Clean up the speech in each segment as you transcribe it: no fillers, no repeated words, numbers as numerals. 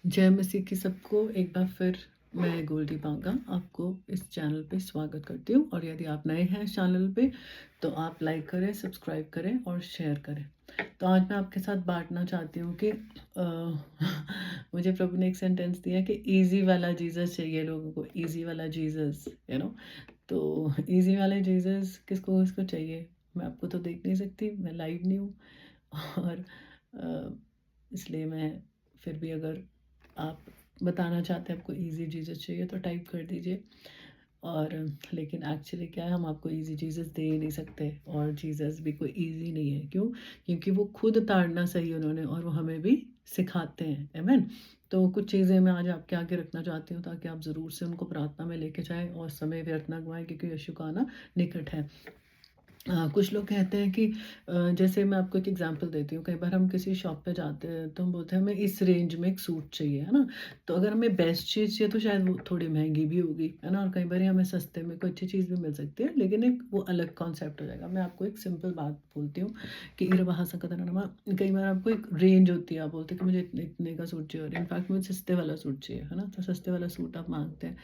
जय मसीह की सबको एक बार फिर मैं गोल्डी बांगा आपको इस चैनल पे स्वागत करती हूँ। और यदि आप नए हैं इस चैनल पे तो आप लाइक करें, सब्सक्राइब करें और शेयर करें। तो आज मैं आपके साथ बांटना चाहती हूँ कि मुझे प्रभु ने एक सेंटेंस दिया कि इजी वाला जीसस चाहिए लोगों को, इजी वाला जीसस तो इजी वाले जीसस किसको किसको चाहिए। मैं आपको तो देख नहीं सकती, मैं लाइव नहीं हूँ। और इसलिए मैं फिर भी, अगर आप बताना चाहते हैं आपको इजी जीसस चाहिए तो टाइप कर दीजिए। और लेकिन एक्चुअली क्या है, हम आपको इजी जीसस दे ही नहीं सकते, और जीसस भी कोई इजी नहीं है। क्यों? क्योंकि वो खुद ताड़ना सही उन्होंने, और वो हमें भी सिखाते हैं। आमीन। तो कुछ चीज़ें मैं आज आपके आगे रखना चाहती हूँ ताकि आप ज़रूर से उनको प्रार्थना में लेके जाएं और समय व्यर्थ ना गवाएं, क्योंकि यीशु का आना निकट है। कुछ लोग कहते हैं कि जैसे मैं आपको एक एग्जांपल देती हूँ। कई बार हम किसी शॉप पे जाते हैं तो हम बोलते हैं हमें इस रेंज में एक सूट चाहिए, है ना। तो अगर हमें बेस्ट चीज़ चाहिए तो शायद वो थोड़ी महंगी भी होगी, है ना। और कई बार हमें सस्ते में कोई अच्छी चीज़ भी मिल सकती है, लेकिन एक वो अलग कॉन्सेप्ट हो जाएगा। मैं आपको एक सिंपल बात बोलती हूँ कि इरबाहा सकतनमा, कई बार आपको एक रेंज होती है, आप बोलते हैं कि मुझे इतने इतने का सूट चाहिए, और इनफैक्ट मुझे सस्ते वाला सूट चाहिए, है ना। तो सस्ते वाला सूट आप मांगते हैं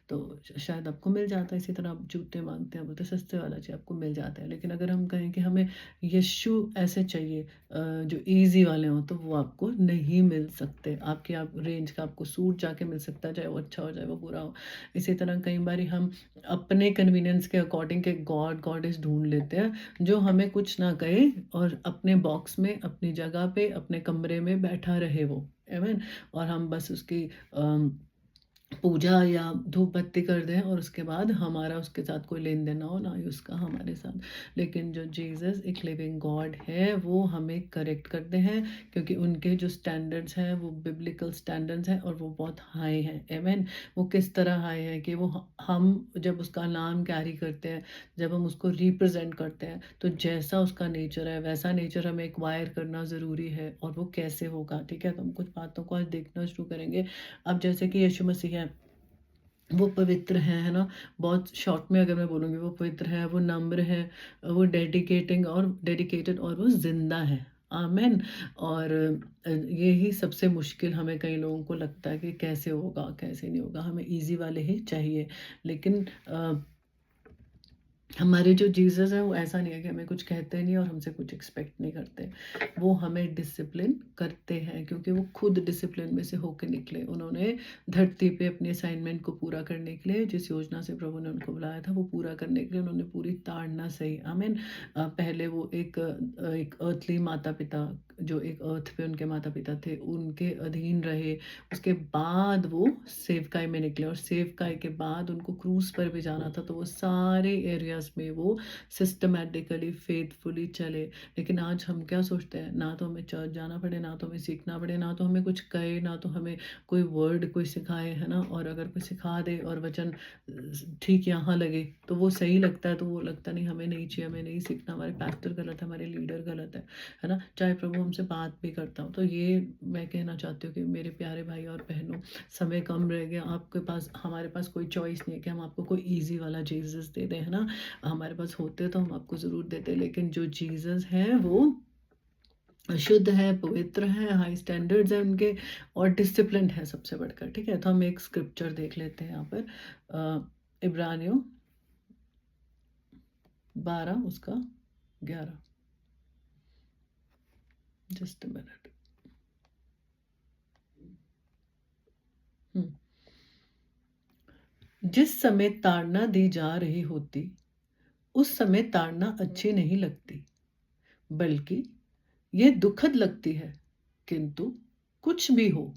तो शायद आपको मिल जाता है। इसी तरह आप जूते मांगते हैं, बोलते हैं सस्ते वाला चाहिए, आपको मिल जाता है। लेकिन अगर हम कहें कि हमें यीशु ऐसे चाहिए जो इजी वाले हों, तो वो आपको नहीं मिल सकते। आपके आप रेंज का आपको सूट जाके मिल सकता है, चाहे वो अच्छा हो चाहे वो बुरा हो। इसी तरह कई बार हम अपने कन्वीनियंस के अकॉर्डिंग के गॉड गॉडेस ढूंढ लेते हैं जो हमें कुछ ना कहे, और अपने बॉक्स में, अपनी जगह पे, अपने कमरे में बैठा रहे वो। आमीन। और हम बस उसकी पूजा या धूप बत्ती कर दें, और उसके बाद हमारा उसके साथ कोई लेन देन ना हो, ना ही उसका हमारे साथ। लेकिन जो जीसस एक लिविंग गॉड है, वो हमें करेक्ट करते हैं, क्योंकि उनके जो स्टैंडर्ड्स हैं वो बिब्लिकल स्टैंडर्ड्स हैं, और वो बहुत हाई हैं। आमीन। वो किस तरह हाई है कि वो हम जब उसका नाम कैरी करते हैं, जब हम उसको रिप्रेजेंट करते हैं, तो जैसा उसका नेचर है वैसा नेचर हमें एक्वायर करना ज़रूरी है। और वो कैसे होगा, ठीक है। तो हम कुछ बातों को आज देखना शुरू करेंगे। अब जैसे कि यीशु मसीह है, वो पवित्र है ना। बहुत शॉर्ट में अगर मैं बोलूँगी, वो पवित्र है, वो नम्र है, वो डेडिकेटेड और वो जिंदा है। आमेन। और यही सबसे मुश्किल हमें कई लोगों को लगता है कि कैसे होगा कैसे नहीं होगा, हमें इजी वाले ही चाहिए। लेकिन हमारे जो जीसस है वो ऐसा नहीं है कि हमें कुछ कहते नहीं और हमसे कुछ एक्सपेक्ट नहीं करते। वो हमें डिसिप्लिन करते हैं, क्योंकि वो खुद डिसिप्लिन में से होकर निकले। उन्होंने धरती पे अपने असाइनमेंट को पूरा करने के लिए, जिस योजना से प्रभु ने उनको बुलाया था, वो पूरा करने के लिए उन्होंने पूरी ताड़ना सही। आमीन। पहले वो एक अर्थली माता पिता, जो एक अर्थ पे उनके माता पिता थे, उनके अधीन रहे। उसके बाद वो सेवकाई में निकले, और सेवकाई के बाद उनको क्रूज पर भी जाना था। तो वो सारे एरियाज में वो सिस्टमेटिकली फेथफुली चले। लेकिन आज हम क्या सोचते हैं, ना तो हमें चर्च जाना पड़े, ना तो हमें सीखना पड़े, ना तो हमें कुछ कहे, ना तो हमें कोई वर्ड कोई सिखाए, है ना। और अगर कोई सिखा दे और वचन ठीक यहाँ लगे तो वो सही लगता है, तो वो लगता नहीं हमें नहीं चाहिए, हमें नहीं सीखना, हमारे पास्टर गलत है, हमारे लीडर गलत है ना। चाहे प्रभु हमसे बात भी करता हूँ। तो ये मैं कहना चाहती हूँ कि मेरे प्यारे भाई और बहनों, समय कम रह गया आपके पास, हमारे पास कोई चॉइस नहीं है कि हम आपको कोई इजी वाला जीसस दे दें, है ना। हमारे पास होते तो हम आपको ज़रूर देते, लेकिन जो जीसस है वो शुद्ध है, पवित्र है, हाई स्टैंडर्ड्स है उनके, और डिसिप्लिन है सबसे बढ़कर, ठीक है। तो हम एक स्क्रिप्चर देख लेते हैं यहाँ पर, इब्रानियों 12 उसका 11। Just a minute. जिस समय ताड़ना दी जा रही होती, उस समय ताड़ना अच्छी नहीं लगती, बल्कि यह दुखद लगती है। किंतु कुछ भी हो,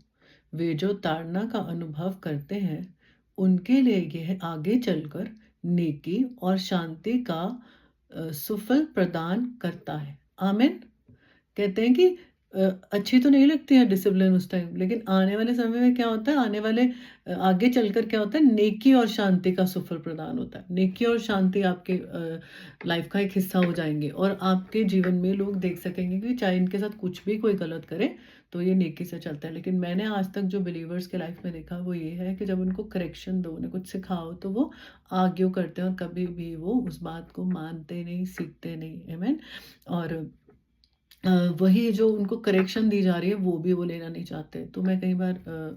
वे जो ताड़ना का अनुभव करते हैं, उनके लिए यह आगे चलकर नेकी और शांति का सुफल प्रदान करता है। आमीन। कहते हैं कि अच्छी तो नहीं लगती है डिसिप्लिन उस टाइम, लेकिन आने वाले समय में क्या होता है, आने वाले आगे चलकर क्या होता है, नेकी और शांति का सुफल प्रदान होता है। नेकी और शांति आपके लाइफ का एक हिस्सा हो जाएंगे, और आपके जीवन में लोग देख सकेंगे कि चाहे इनके साथ कुछ भी कोई गलत करे तो ये नेकी से चलता है। लेकिन मैंने आज तक जो बिलीवर्स के लाइफ में देखा वो ये है कि जब उनको करेक्शन दो, उन्हें कुछ सिखाओ, तो वो आर्ग्यू करते हैं, और कभी भी वो उस बात को मानते नहीं, सीखते नहीं। आमीन। और वही जो उनको करेक्शन दी जा रही है वो भी वो लेना नहीं चाहते। तो मैं कई बार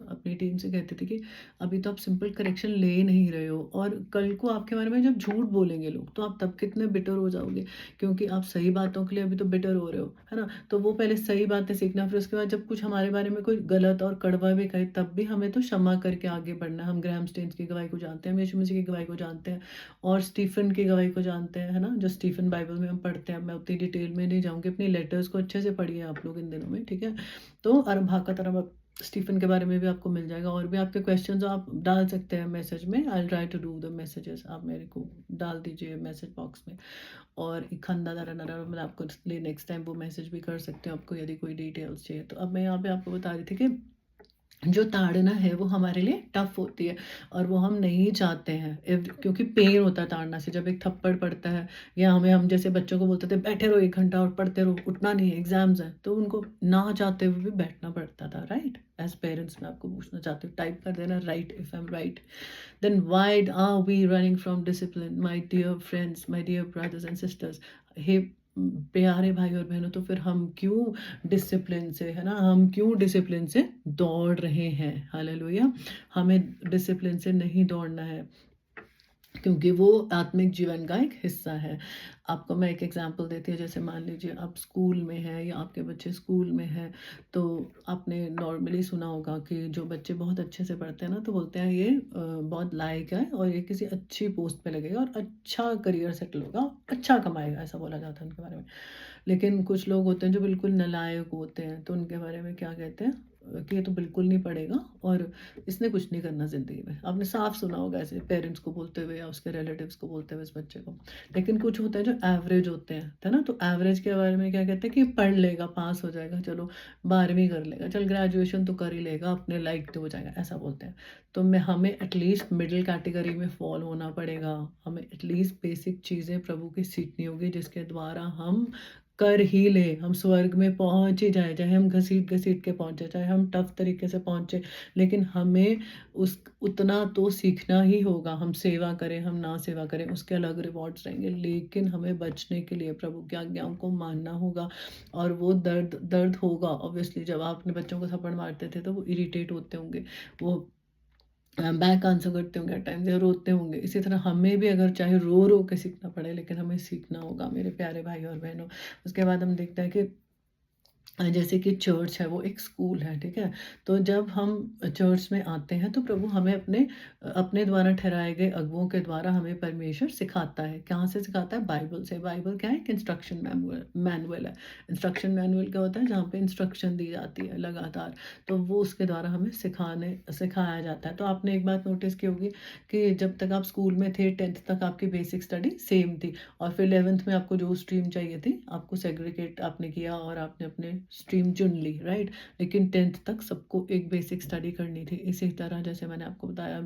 अपनी टीम से कहती थी कि अभी तो आप सिंपल करेक्शन ले नहीं रहे हो, और कल को आपके बारे में जब झूठ बोलेंगे लोग तो आप तब कितने बिटर हो जाओगे, क्योंकि आप सही बातों के लिए अभी तो बिटर हो रहे हो, है ना? तो वो पहले सही बातें सीखना, फिर उसके बाद जब कुछ हमारे बारे में कोई गलत और कड़वा भी कहे तब भी हमें तो क्षमा करके आगे बढ़ना है। हम ग्राहम स्टेन्स की गवाही को जानते हैं, हम यीशु मसीह की गवाही को जानते हैं, और स्टीफन की गवाही को जानते हैं, है ना? जो स्टीफन बाइबल में हम पढ़ते हैं, मैं उतनी डिटेल में नहीं जाऊँगी, अपनी लेटर्स को अच्छे से पढ़िए आप लोग इन दिनों में, ठीक है? तो अरब स्टीफन के बारे में भी आपको मिल जाएगा, और भी आपके क्वेश्चंस आप डाल सकते हैं मैसेज में। I will try to do the messages, आप मेरे को डाल दीजिए मैसेज बॉक्स में। और एक खंदा दरा नरा मैं आपको लिए नेक्स्ट टाइम वो मैसेज भी कर सकते हो आपको यदि कोई डिटेल्स चाहिए तो। अब मैं यहाँ पे आपको बता रही थी कि जो ताड़ना है वो हमारे लिए टफ होती है, और वो हम नहीं चाहते हैं क्योंकि पेन होता है ताड़ना से। जब एक थप्पड़ पड़ता है, या हम जैसे बच्चों को बोलते थे बैठे रहो 1 घंटा और पढ़ते रहो, उठना नहीं है, एग्जाम्स हैं, तो उनको ना चाहते हुए भी बैठना पड़ता था, राइट? एज पेरेंट्स मैं आपको पूछना चाहती हूँ, टाइप कर देना right if I am right. Then why are we running from discipline my dear friends, my dear brothers and sisters? हे प्यारे भाई और बहनों, तो फिर हम क्यों डिसिप्लिन से, है ना, हम क्यों डिसिप्लिन से दौड़ रहे हैं? हालेलुया! हमें डिसिप्लिन से नहीं दौड़ना है, क्योंकि वो आत्मिक जीवन का एक हिस्सा है। आपको मैं एक एग्जांपल देती हूँ, जैसे मान लीजिए आप स्कूल में हैं या आपके बच्चे स्कूल में हैं, तो आपने नॉर्मली सुना होगा कि जो बच्चे बहुत अच्छे से पढ़ते हैं ना, तो बोलते हैं ये बहुत लायक है और ये किसी अच्छी पोस्ट पे लगेगा और अच्छा करियर सेटल होगा, अच्छा कमाएगा, ऐसा बोला जाता है उनके बारे में। लेकिन कुछ लोग होते हैं जो बिल्कुल नालायक होते हैं, तो उनके बारे में क्या कहते हैं कि ये तो बिल्कुल नहीं पढ़ेगा और इसने कुछ नहीं करना ज़िंदगी में। आपने साफ सुना होगा ऐसे पेरेंट्स को बोलते हुए या उसके रिलेटिव्स को बोलते हुए इस बच्चे को। लेकिन कुछ होते हैं जो एवरेज होते हैं, है ना? तो एवरेज के बारे में क्या कहते हैं कि पढ़ लेगा, पास हो जाएगा, चलो 12वीं कर लेगा, चल ग्रेजुएशन तो कर ही लेगा, अपने लायक तो हो जाएगा, ऐसा बोलते हैं। तो मैं हमें एटलीस्ट मिडिल कैटेगरी में फ़ॉल होना पड़ेगा। हमें एटलीस्ट बेसिक चीज़ें प्रभु की सीखनी होगी, जिसके द्वारा हम कर ही ले, हम स्वर्ग में पहुंच ही जाए, चाहे हम घसीट घसीट के पहुंचे, चाहे हम टफ तरीके से पहुंचे, लेकिन हमें उस उतना तो सीखना ही होगा। हम सेवा करें, हम ना सेवा करें, उसके अलग रिवॉर्ड्स रहेंगे, लेकिन हमें बचने के लिए प्रभु की आज्ञाओं को मानना होगा। और वो दर्द दर्द होगा ऑब्वियसली। जब आप अपने बच्चों को थप्पड़ मारते थे तो वो इरिटेट होते होंगे, वो बैक आंसर करते होंगे एट टाइम्स, या रोते होंगे। इसी तरह हमें भी अगर चाहे रो रो के सीखना पड़े, लेकिन हमें सीखना होगा मेरे प्यारे भाई और बहनों। उसके बाद हम देखते हैं कि जैसे कि चर्च है वो एक स्कूल है, ठीक है? तो जब हम चर्च में आते हैं तो प्रभु हमें अपने अपने द्वारा ठहराए गए अगुओं के द्वारा हमें परमेश्वर सिखाता है। कहाँ से सिखाता है? बाइबल से। बाइबल क्या है? एक इंस्ट्रक्शन मैनुअल है। इंस्ट्रक्शन मैनुअल क्या होता है? जहाँ पे इंस्ट्रक्शन दी जाती है लगातार, तो वो उसके द्वारा हमें सिखाया जाता है। तो आपने एक बात नोटिस की होगी कि जब तक आप स्कूल में थे 10th तक आपकी बेसिक स्टडी सेम थी, और फिर 11th में आपको जो स्ट्रीम चाहिए थी आपको सेग्रीगेट आपने किया और आपने अपने स्ट्रीम चुन ली, राइट? लेकिन 10th तक सबको एक बेसिक स्टडी करनी थी। इसी तरह जैसे मैंने आपको बताया,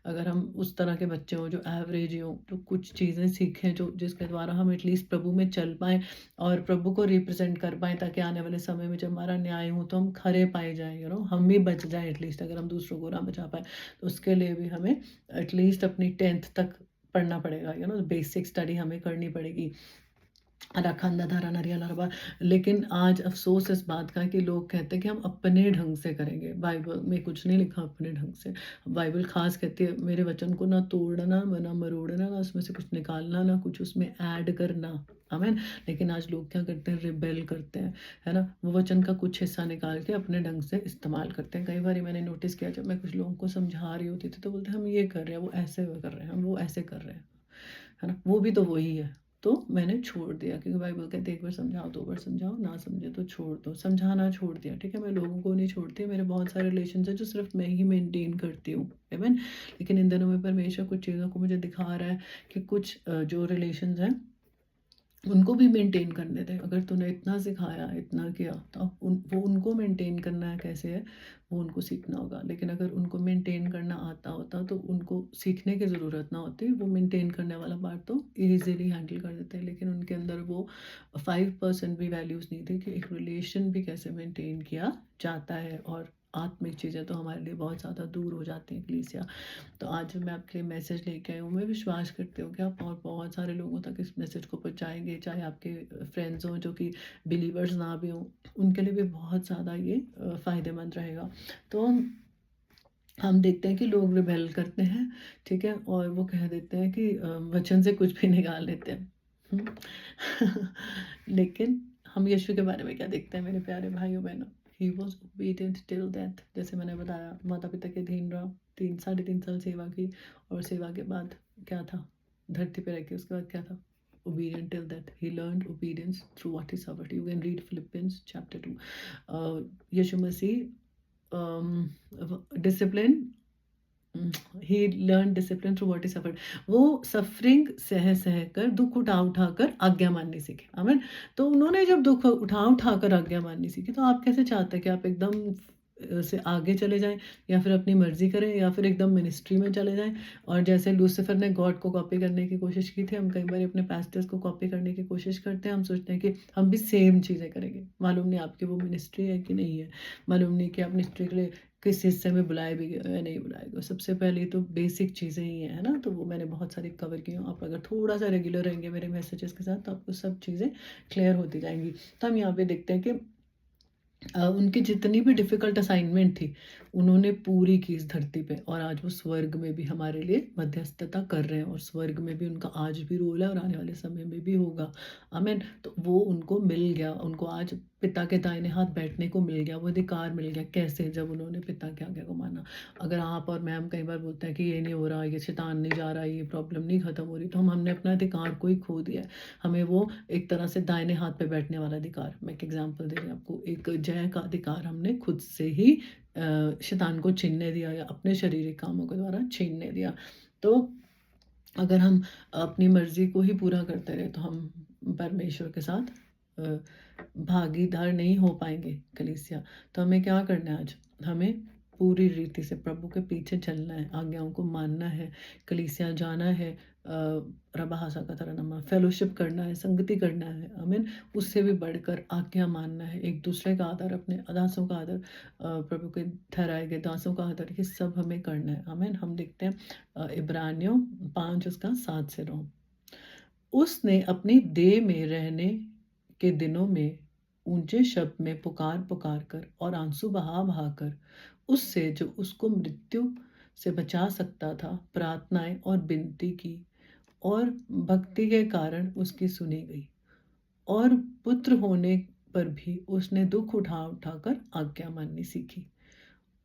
अगर हम उस तरह के बच्चे हों जो एवरेज ही हों, तो कुछ चीज़ें सीखें जो जिसके द्वारा हम एटलीस्ट प्रभु में चल पाएँ और प्रभु को रिप्रेजेंट कर पाएँ, ताकि आने वाले समय में जब हमारा न्याय हो तो हम खरे पाए जाएँ, हम भी बच जाएँ एटलीस्ट। अगर हम दूसरों को ना बचा पाए तो उसके लिए भी हमें एटलीस्ट अपनी 10th तक पढ़ना पड़ेगा, बेसिक स्टडी हमें करनी पड़ेगी। रखंदा धारा नरिया लरबा। लेकिन आज अफ़सोस इस बात का है कि लोग कहते हैं कि हम अपने ढंग से करेंगे। बाइबल में कुछ नहीं लिखा अपने ढंग से। बाइबल ख़ास कहती है मेरे वचन को ना तोड़ना, ना मरोड़ना, ना उसमें से कुछ निकालना, ना कुछ उसमें ऐड करना। आमीन। लेकिन आज लोग क्या करते हैं? रिबेल करते हैं, है ना? वो वचन का कुछ हिस्सा निकाल के अपने ढंग से इस्तेमाल करते हैं। कई बार मैंने नोटिस किया, जब मैं कुछ लोगों को समझा रही होती थी तो बोलते हैं हम ये कर रहे हैं, वो ऐसे कर रहे हैं, हम वो ऐसे कर रहे हैं, है ना? वो भी तो वही है। तो मैंने छोड़ दिया, क्योंकि बाइबल कहते हैं 1 बार समझाओ, 2 बार समझाओ, ना समझे तो छोड़ दो। समझाना छोड़ दिया, ठीक है? मैं लोगों को नहीं छोड़ती, मेरे बहुत सारे रिलेशंस हैं जो सिर्फ मैं ही मेंटेन करती हूँ, आमीन। लेकिन इन दिनों में परमेश्वर कुछ चीज़ों को मुझे दिखा रहा है कि कुछ जो रिलेशंस हैं उनको भी मेंटेन करने दें। अगर तूने इतना सिखाया, इतना किया, तो अब वो उनको मेंटेन करना है कैसे है, वो उनको सीखना होगा। लेकिन अगर उनको मेंटेन करना आता होता तो उनको सीखने की ज़रूरत ना होती, वो मेंटेन करने वाला पार्ट तो ईज़िली हैंडल कर देते हैं। लेकिन उनके अंदर वो 5% भी वैल्यूज़ नहीं थी कि एक रिलेशन भी कैसे मेंटेन किया जाता है, और आत्मिक चीज़ें तो हमारे लिए बहुत ज़्यादा दूर हो जाती हैं कलीसिया। तो आज मैं आपके लिए मैसेज लेके आई हूँ। मैं विश्वास करती हूँ कि आप और बहुत सारे लोगों तक इस मैसेज को पहुँचाएँगे, चाहे आपके फ्रेंड्स हों जो कि बिलीवर्स ना भी हों, उनके लिए भी बहुत ज़्यादा ये फ़ायदेमंद रहेगा। तो हम देखते हैं कि लोग रिबेल करते हैं, ठीक है? और वो कह देते हैं कि वचन से कुछ भी निकाल लेते हैं। लेकिन हम यीशु के बारे में क्या देखते हैं मेरे प्यारे भाइयों-बहनों? He was obedient till death. जैसे मैंने बताया, माता-पिता के अधीन रहा, 3 साढ़े 3 साल सेवा की और सेवा के बाद क्या था? धरती पे रह के उसके बाद क्या था? Obedient till death. He learned obedience through what he suffered. You can read Philippians chapter 2. Yeshu Masih discipline he learn discipline through what he suffered. वो सफरिंग सह सह कर, दुख उठा उठा कर आज्ञा माननी सीखे। आमीन। तो उन्होंने जब दुख उठा उठा कर आज्ञा माननी सीखी, तो आप कैसे चाहते हैं कि आप एकदम से आगे चले जाएं, या फिर अपनी मर्जी करें, या फिर एकदम मिनिस्ट्री में चले जाएं? और जैसे लूसीफर ने गॉड को कॉपी करने की कोशिश की थी, हम कई बार अपने पास्टर्स को कॉपी करने की कोशिश करते हैं। हम सोचते हैं कि हम भी सेम चीज़ें करेंगे। मालूम नहीं आपकी वो मिनिस्ट्री है कि नहीं है, मालूम नहीं कि आप मिनिस्ट्री के लिए किस हिस्से में बुलाए भी गए या नहीं बुलाए गए। सबसे पहले तो बेसिक चीज़ें ही हैं, है ना? तो वो मैंने बहुत सारी कवर की हूँ। आप अगर थोड़ा-सा रेगुलर रहेंगे मेरे मैसेजेस के साथ, तो आपको सब चीज़ें क्लियर होती जाएँगी। तो हम यहाँ पे देखते हैं कि उनकी जितनी भी डिफ़िकल्ट असाइनमेंट थी, उन्होंने पूरी की इस धरती पे, और आज वो स्वर्ग में भी हमारे लिए मध्यस्थता कर रहे हैं, और स्वर्ग में भी उनका आज भी रोल है और आने वाले समय में भी होगा। आमीन। तो वो उनको मिल गया, उनको आज पिता के दाहिने हाथ बैठने को मिल गया, वो अधिकार मिल गया। कैसे? जब उन्होंने पिता की आज्ञा को माना। अगर आप और मैं, हम कई बार बोलते हैं कि ये नहीं हो रहा, ये शैतान नहीं जा रहा, ये प्रॉब्लम नहीं ख़त्म हो रही, तो हमने अपना अधिकार को ही खो दिया है। हमें वो एक तरह से दाहिने हाथ पे बैठने वाला अधिकार, मैं एक एग्जांपल दे रही हूँ आपको, एक जय का अधिकार हमने खुद से ही शैतान को छीनने दिया, या अपने शारीरिक कामों के द्वारा छीनने दिया। तो अगर हम अपनी मर्जी को ही पूरा करते रहे, तो हम परमेश्वर के साथ भागीदार नहीं हो पाएंगे कलीसिया। तो हमें क्या करना है आज? हमें पूरी रीति से प्रभु के पीछे चलना है, आज्ञाओं को मानना है, कलीसिया जाना है, रबाहासा का तरनमा फेलोशिप करना है, संगति करना है। आमीन। उससे भी बढ़कर आज्ञा मानना है, एक दूसरे का आदर, अपने दासों का आदर, प्रभु के ठहराए गए दासों का आदर, ये सब हमें करना है। आमीन। हम देखते हैं इब्रानियों 5 उसका 7 से 9। उसने अपनी देह में रहने के दिनों में ऊंचे शब्द में पुकार पुकार कर और आंसू बहा बहा कर उससे जो उसको मृत्यु से बचा सकता था प्रार्थनाएं और विनती की, और भक्ति के कारण उसकी सुनी गई, और पुत्र होने पर भी उसने दुख उठा उठाकर आज्ञा माननी सीखी,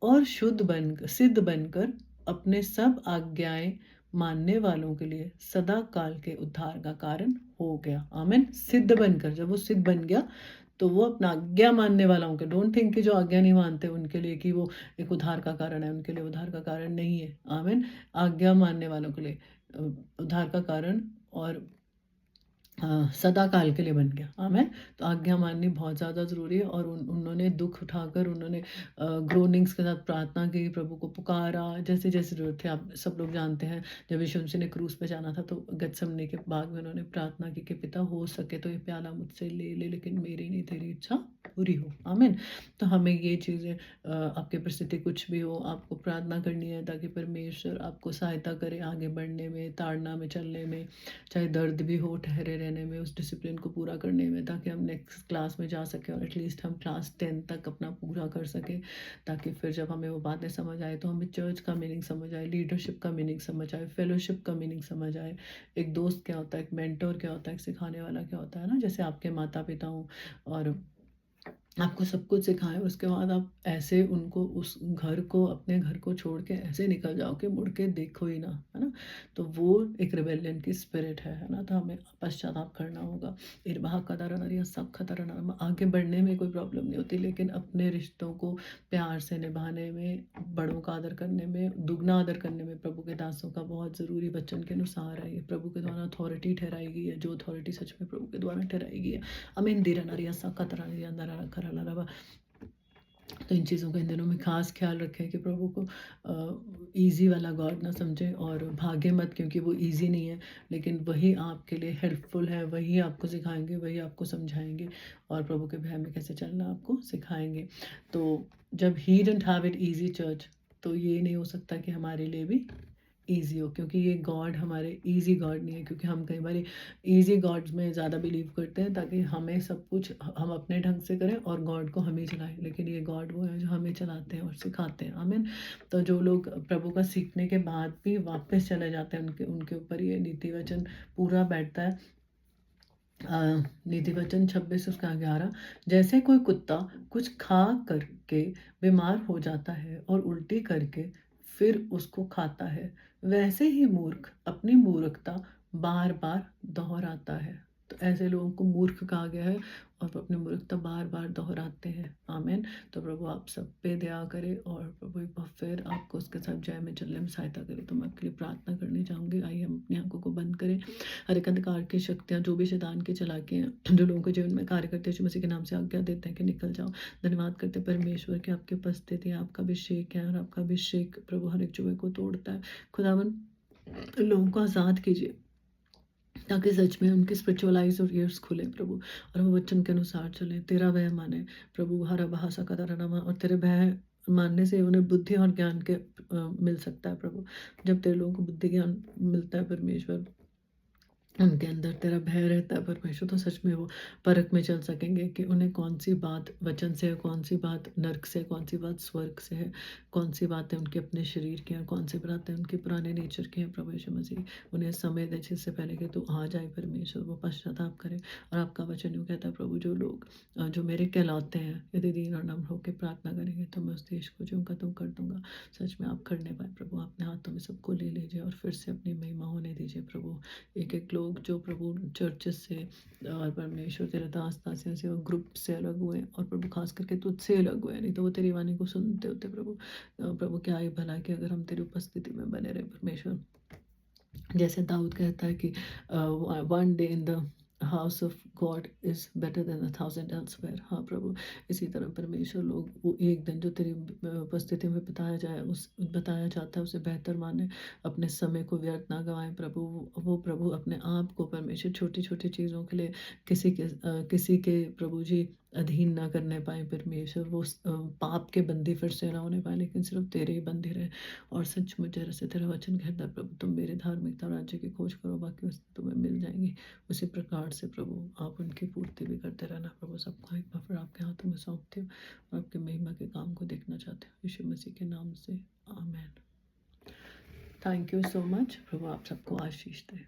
और सिद्ध बनकर अपने सब आज्ञाएं मानने वालों के लिए सदा काल के उद्धार का कारण हो गया। आमीन। सिद्ध बनकर, जब वो सिद्ध बन गया, तो वो अपना आज्ञा मानने वालों के, डोंट थिंक कि जो आज्ञा नहीं मानते उनके लिए कि वो एक उद्धार का कारण है, उनके लिए उद्धार का कारण नहीं है। आमीन। आज्ञा मानने वालों के लिए उद्धार का कारण और सदा काल के लिए बन गया। आमीन। तो आज्ञा माननी बहुत ज़्यादा ज़रूरी है, और उन्होंने दुख उठाकर, उन्होंने ग्रोनिंग्स के साथ प्रार्थना की, प्रभु को पुकारा, जैसे जैसे ज़रूरत थी। आप सब लोग जानते हैं, जब यीशु मसीह ने क्रूस पे जाना था, तो गतसमनी के बाग में उन्होंने प्रार्थना की कि पिता, हो सके तो ये प्याला मुझसे ले ले, लेकिन मेरी नहीं तेरी इच्छा पूरी हो। आमीन। तो हमें ये चीज़ें, आपकी परिस्थिति कुछ भी हो, आपको प्रार्थना करनी है ताकि परमेश्वर आपको सहायता करे आगे बढ़ने में, ताड़ना में चलने में, चाहे दर्द भी हो, ठहरे रहने में, उस डिसिप्लिन को पूरा करने में, ताकि हम नेक्स्ट क्लास में जा सकें, और एटलीस्ट हम क्लास 10 तक अपना पूरा कर सकें, ताकि फिर जब हमें वो बातें समझ आए, तो हमें चर्च का मीनिंग समझ आए, लीडरशिप का मीनिंग समझ आए, फेलोशिप का मीनिंग समझ आए, एक दोस्त क्या होता है, एक मेंटर क्या होता है, एक सिखाने वाला क्या होता है ना। जैसे आपके माता पिता हों और आपको सब कुछ सिखाएं, उसके बाद आप ऐसे उनको, उस घर को, अपने घर को छोड़ के ऐसे निकल जाओ कि मुड़ के देखो ही ना, है ना? तो वो एक रिबेलियन की स्पिरिट है ना? तो हमें पश्चाताप करना होगा। इरबाह कदर नरिया सब खतर नरम। आगे बढ़ने में कोई प्रॉब्लम नहीं होती, लेकिन अपने रिश्तों को प्यार से निभाने में, बड़ों का आदर करने में, दुगना आदर करने में प्रभु के दासों का बहुत ज़रूरी वचन के अनुसार है। ये प्रभु के द्वारा अथॉरिटी ठहराई गई है, जो अथॉरिटी सच में प्रभु के द्वारा ठहराई गई है। अमीन। दीरा नरिया सा खतरा नरिया नरा खरा लरबा। तो इन चीज़ों का इन दिनों में ख़ास ख़्याल रखें कि प्रभु को ईज़ी वाला गॉड ना समझें और भागें मत, क्योंकि वो ईज़ी नहीं है, लेकिन वही आपके लिए हेल्पफुल है, वही आपको सिखाएँगे, वही आपको समझाएँगे और प्रभु के भय में कैसे चलना आपको सिखाएँगे। तो जब he didn't have it easy church, तो ये नहीं हो सकता कि हमारे लिए भी ईज़ी हो, क्योंकि ये गॉड हमारे ईज़ी गॉड नहीं है, क्योंकि हम कई बारी ईज़ी गॉड्स में ज़्यादा बिलीव करते हैं ताकि हमें सब कुछ हम अपने ढंग से करें और गॉड को हम ही चलाएँ। लेकिन ये गॉड वो है जो हमें चलाते हैं और सिखाते हैं। आमीन। तो जो लोग प्रभु का सीखने के बाद भी वापस चले जाते हैं, उनके उनके ऊपर ये नीति वचन पूरा बैठता है। नीति वचन 26 उसका 11, जैसे कोई कुत्ता कुछ खा करके बीमार हो जाता है और उल्टी करके फिर उसको खाता है, वैसे ही मूर्ख अपनी मूर्खता बार बार दोहराता है। तो ऐसे लोगों को मूर्ख कहा गया है और वो अपनी मूर्खता बार बार दोहराते हैं। आमीन। तो प्रभु आप सब पे दया करे और प्रभु एक बार फिर आपको उसके साथ जय में चलने में सहायता करे। तो मैं आपके लिए प्रार्थना करनी चाहूँगी। आइए हम अपनी आंखों को बंद करें। हर एक अंधकार की शक्तियाँ, जो भी शैतान की चालाकियाँ हैं, जो लोगों के जीवन में कार्य करते हैं, यीशु मसीह के नाम से आज्ञा देते हैं कि निकल जाओ। धन्यवाद करते हैं परमेश्वर की आपकी उपस्थिति है, आपका अभिषेक है और आपका अभिषेक प्रभु हर एक जुए को तोड़ता है। खुदावन लोगों को आज़ाद कीजिए ताकि सच में उनके स्पिरिचुअल आइज और ईयर्स खुले प्रभु, और वो वचन के अनुसार चले, तेरा भय माने प्रभु। हरा बहासा का नामा, और तेरे भय मानने से उन्हें बुद्धि और ज्ञान के मिल सकता है प्रभु। जब तेरे लोगों को बुद्धि ज्ञान मिलता है परमेश्वर, उनके अंदर तेरा भय रहता है परमेश्वर, तो सच में वो परख में चल सकेंगे कि उन्हें कौन सी बात वचन से है, कौन सी बात नर्क से है, कौन सी बात स्वर्ग से है, कौन सी बातें उनके अपने शरीर की हैं, कौन सी बातें उनके पुराने नेचर की हैं। प्रभु यीशु मसीह उन्हें समय दे जिससे पहले कि तू आ जाए परमेश्वर, वो पश्चाताप करें। और आपका वचन यूँ कहता है प्रभु, जो लोग जो मेरे कहलाते हैं यदि दीन और नम्र होकर प्रार्थना करेंगे तो मैं उस देश को जो खत्म कर दूंगा। सच में आप करने पाए प्रभु, अपने हाथों में सबको ले लीजिए और फिर से अपनी महिमा होने दीजिए प्रभु। एक एक लोग जो प्रभु चर्चेस से और परमेश्वर तेरे दास दासियों से और ग्रुप से अलग हुए और प्रभु खास करके तुझसे अलग हुए, नहीं तो वो तेरी वाणी को सुनते होते प्रभु। प्रभु क्या ही भला कि अगर हम तेरी उपस्थिति में बने रहे परमेश्वर। जैसे दाऊद कहता है कि one day in the house of God is better than 1,000 elsewhere. हाँ प्रभु, इसी तरह परमेश्वर लोग वो एक दिन जो तेरी उपस्थिति में बताया जाता है उसे बेहतर माने, अपने समय को व्यर्थ ना गवाएं प्रभु। वो प्रभु अपने आप को परमेश्वर छोटी छोटी चीज़ों के लिए किसी के प्रभु जी अधीन ना करने पाए परमेश्वर। वो पाप के बंदी फिर से ना होने पाए, लेकिन सिर्फ तेरे ही बंदी रहे। और सचमुच जैसे तेरा वचन कहता है प्रभु, तुम मेरे धार्मिकता राज्य की खोज करो, बाकी वस्तु तुम्हें मिल जाएंगी। उसी प्रकार से प्रभु आप उनकी पूर्ति भी करते रहना प्रभु। सबको एक बार फिर आपके हाथों में सौंपते हो और आपके महिमा के काम को देखना चाहते हो, यीशु मसीह के नाम से आमेन। Thank you so much. प्रभु आप सबको आशीष दे।